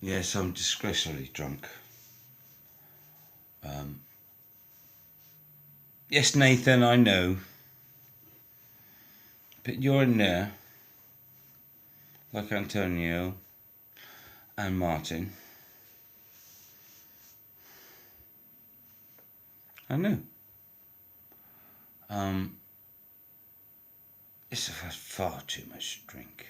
Yes, I'm disgracefully drunk. Yes, Nathan, I know. But you're in there, like Antonio and Martin. I know. It's far too much to drink.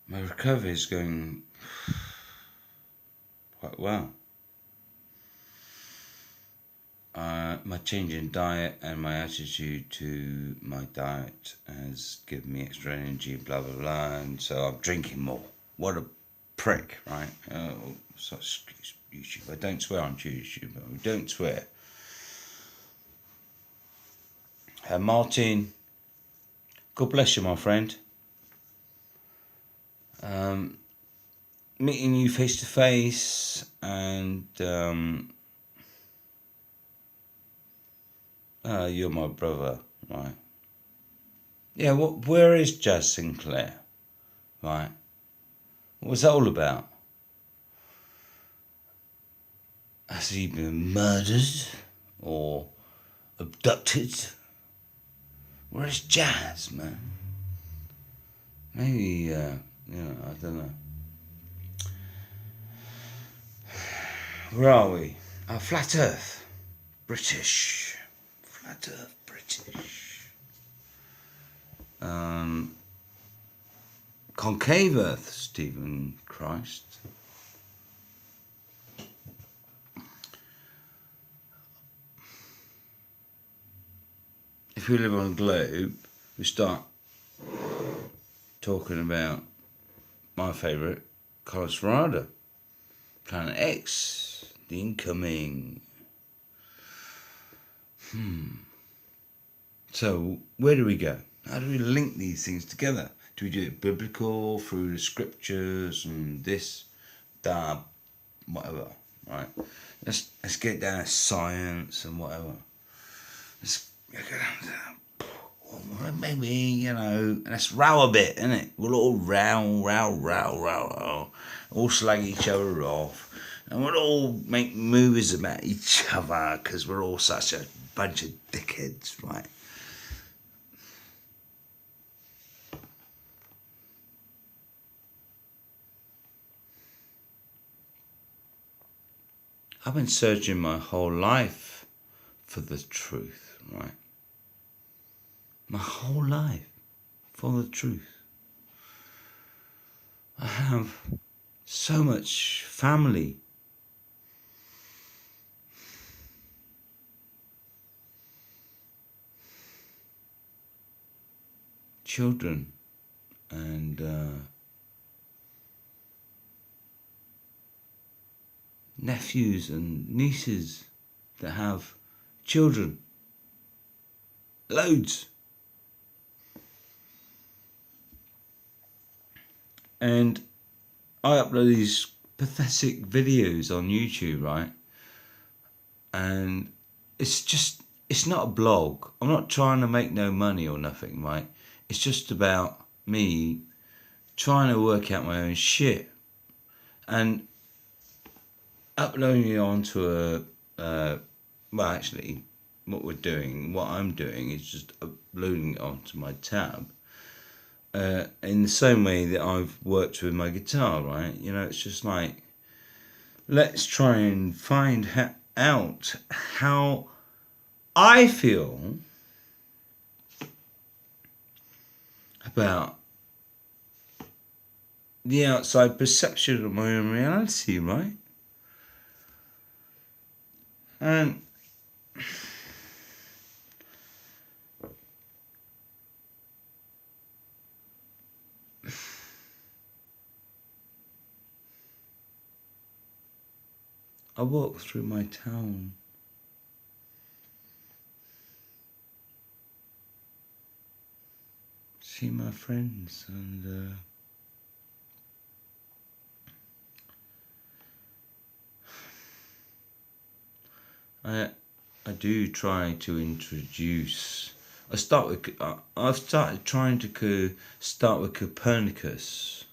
My recovery is going quite well. My change in diet and my attitude to my diet has given me extra energy, blah blah blah, and so I'm drinking more. What a prick, right? Such YouTube. I don't swear on YouTube. We don't swear. Martin, God bless you, my friend. Meeting you face to face, and you're my brother, right? Yeah, where is Jazz Sinclair, right? What was that all about? Has he been murdered or abducted? Where is Jazz, man? Maybe, I don't know. Where are we? Flat Earth. British. Flat Earth, British. Concave Earth, Stephen Christ. If we live on a globe, we start talking about my favourite, Carlos Ferrada, Planet X, the incoming. So where do we go? How do we link these things together? Do we do it biblical, through the scriptures and this, that, whatever, right? Let's get down to science and whatever. Let's get down to that. Well, maybe, let's row a bit, innit? We'll all row. All slag each other off. And we'll all make movies about each other because we're all such a bunch of dickheads, right? I've been searching my whole life for the truth, right? My whole life for the truth. I have so much family. Children and nephews and nieces that have children. Loads. And I upload these pathetic videos on YouTube, right? And it's not a blog. I'm not trying to make no money or nothing, right? It's just about me trying to work out my own shit. And uploading it onto well, actually, what I'm doing is just uploading it onto my tab. In the same way that I've worked with my guitar, right? It's just like, let's try and find out how I feel about the outside perception of my own reality, right? And I walk through my town. See my friends and I do try to introduce I've started trying to start with Copernicus,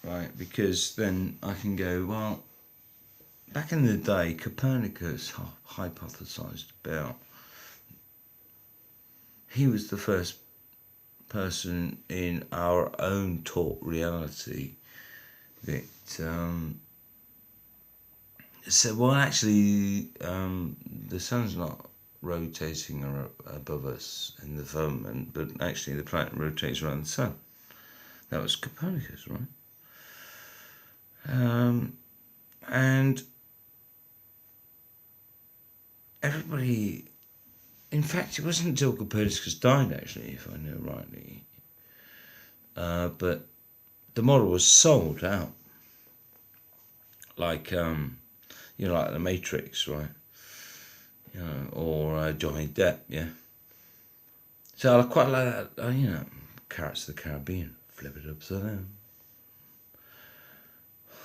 right? Because then I can go, well, back in the day, Copernicus hypothesized about. He was the first person in our own taught reality that said, well, actually, the sun's not rotating above us in the firmament, but actually the planet rotates around the sun. That was Copernicus, right? And everybody, in fact, it wasn't until Copernicus died, actually, if I know rightly, but the model was sold out, like like the Matrix, right? Or Johnny Depp, yeah. So I quite like that, Pirates of the Caribbean, flip it upside down.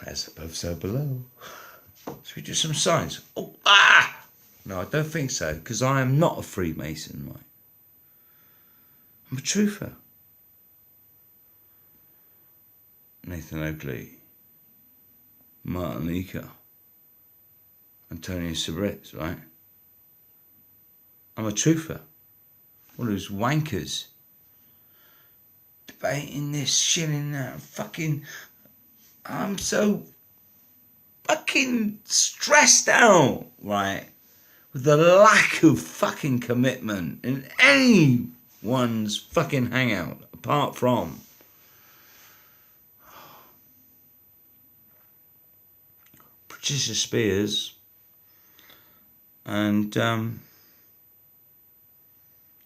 As above, so below. Should we do some signs? Oh, ah! No, I don't think so, because I am not a Freemason, right? I'm a truther. Nathan Oakley, Martin Leaker, Antonio Sabritz, right? I'm a truther. One of those wankers debating this, shit in that, fucking. I'm so fucking stressed out, right? With the lack of fucking commitment in anyone's fucking hangout, apart from Patricia Spears and they're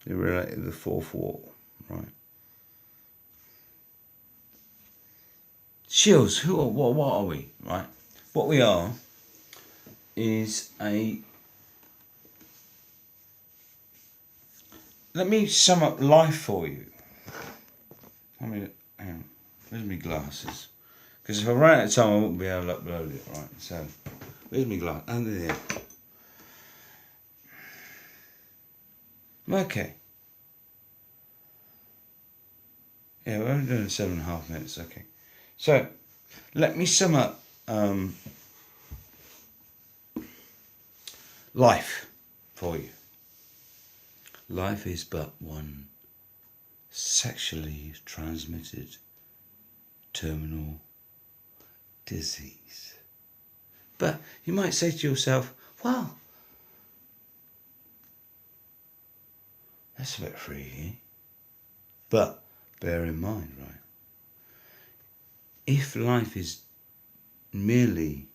related to the Fourth War, right? Shields, what are we, right? What we are is a... Let me sum up life for you. Hang on, where's my glasses? Because if I ran out of time, I wouldn't be able to upload it, right? So, where's my glass? Under there. Okay. Yeah, we're only doing 7.5 minutes, okay. So, let me sum up life for you. Life is but one sexually transmitted terminal disease. But you might say to yourself, well, that's a bit freaky. But bear in mind, right, if life is merely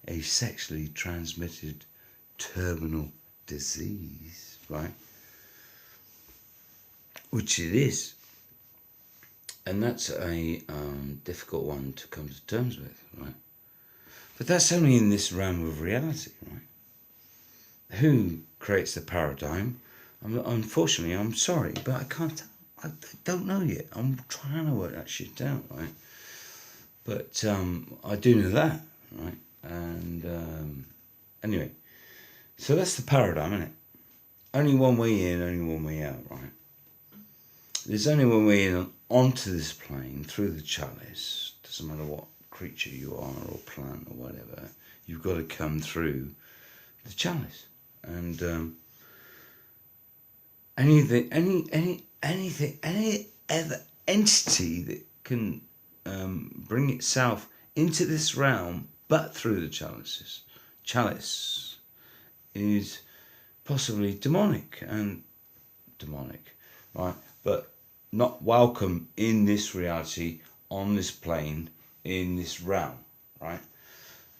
a sexually transmitted terminal disease, right, which it is, and that's a difficult one to come to terms with, right? But that's only in this realm of reality, right? Who creates the paradigm? Unfortunately, I'm sorry, but I can't. I don't know yet. I'm trying to work that shit out, right? But I do know that, right? And anyway, so that's the paradigm, isn't it? Only one way in, only one way out, right? There's only one way in onto this plane through the chalice. Doesn't matter what creature you are or plant or whatever. You've got to come through the chalice, and any other entity that can bring itself into this realm, but through the chalice is possibly demonic, right? But not welcome in this reality, on this plane, in this realm, right?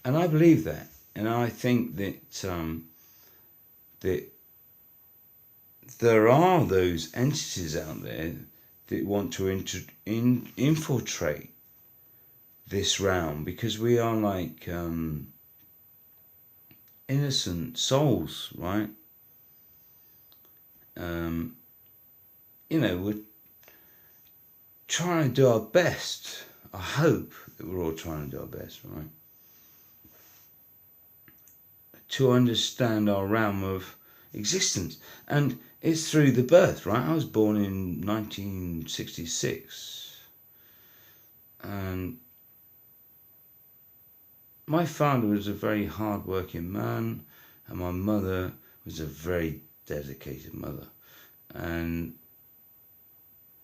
And I believe that, and I think that that there are those entities out there that want to infiltrate this realm, because we are like innocent souls, right? We're trying to do our best. I hope that we're all trying to do our best, right? To understand our realm of existence. And it's through the birth, right? I was born in 1966, and my father was a very hard-working man, and my mother was a very dedicated mother. And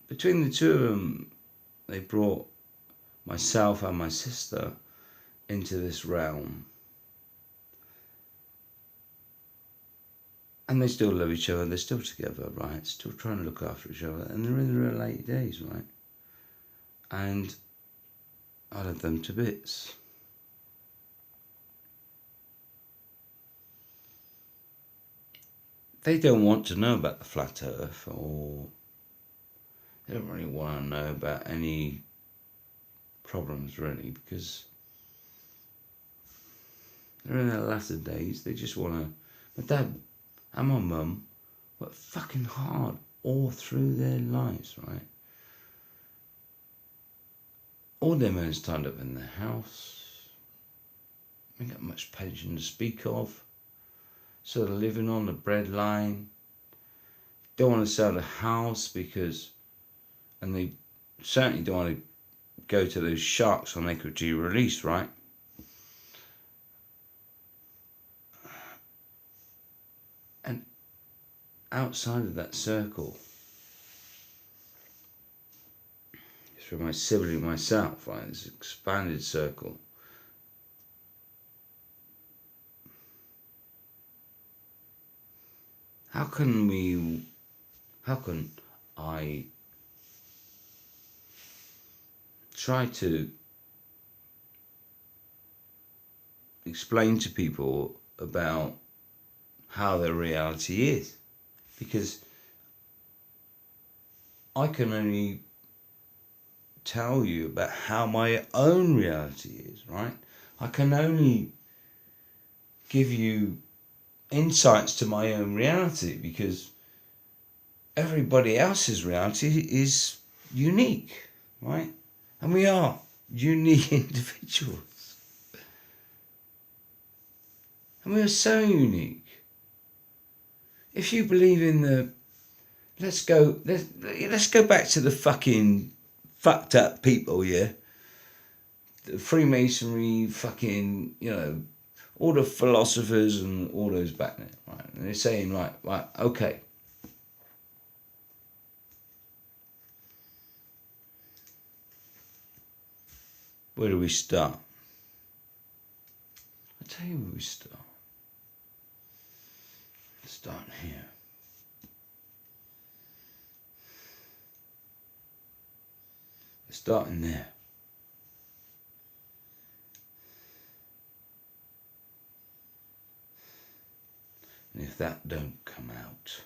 between the two of them, they brought myself and my sister into this realm. And they still love each other, they're still together, right? Still trying to look after each other, and they're in their late days, right? And I love them to bits. They don't want to know about the flat earth, or they don't really want to know about any problems, really, because they're in their latter days. They just want to. My dad and my mum worked fucking hard all through their lives, right? All their money's tied up in their house. They ain't got much pension to speak of. So they're living on the breadline. Don't want to sell the house because, and they certainly don't want to go to those sharks on equity release, right? And outside of that circle, it's for my sibling, myself, right? This expanded circle. How can I try to explain to people about how their reality is? Because I can only tell you about how my own reality is, right? I can only give you insights to my own reality because everybody else's reality is unique, right? And we are unique individuals. And we are so unique. If you believe in the, let's go back to the fucking fucked up people, yeah? The Freemasonry, fucking, all the philosophers and all those back there, right? And they're saying, right, okay. Where do we start? I'll tell you where we start. Let's start here. Let's start in there. And if that don't come out,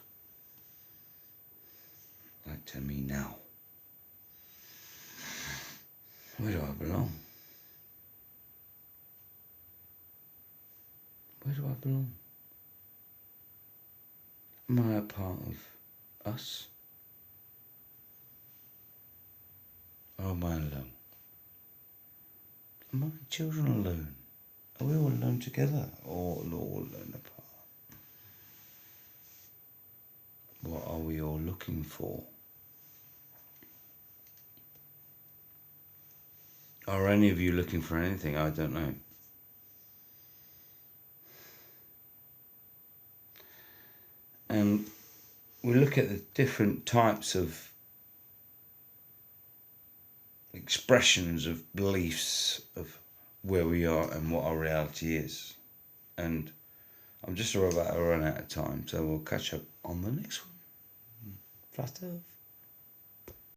like to me now, where do I belong? Where do I belong? Am I a part of us? Or am I alone? Are my children alone? Are we all alone together or all alone apart? What are we all looking for? Are any of you looking for anything? I don't know. And we look at the different types of expressions of beliefs of where we are and what our reality is. And I'm just about to run out of time, so we'll catch up on the next one. Flat Earth.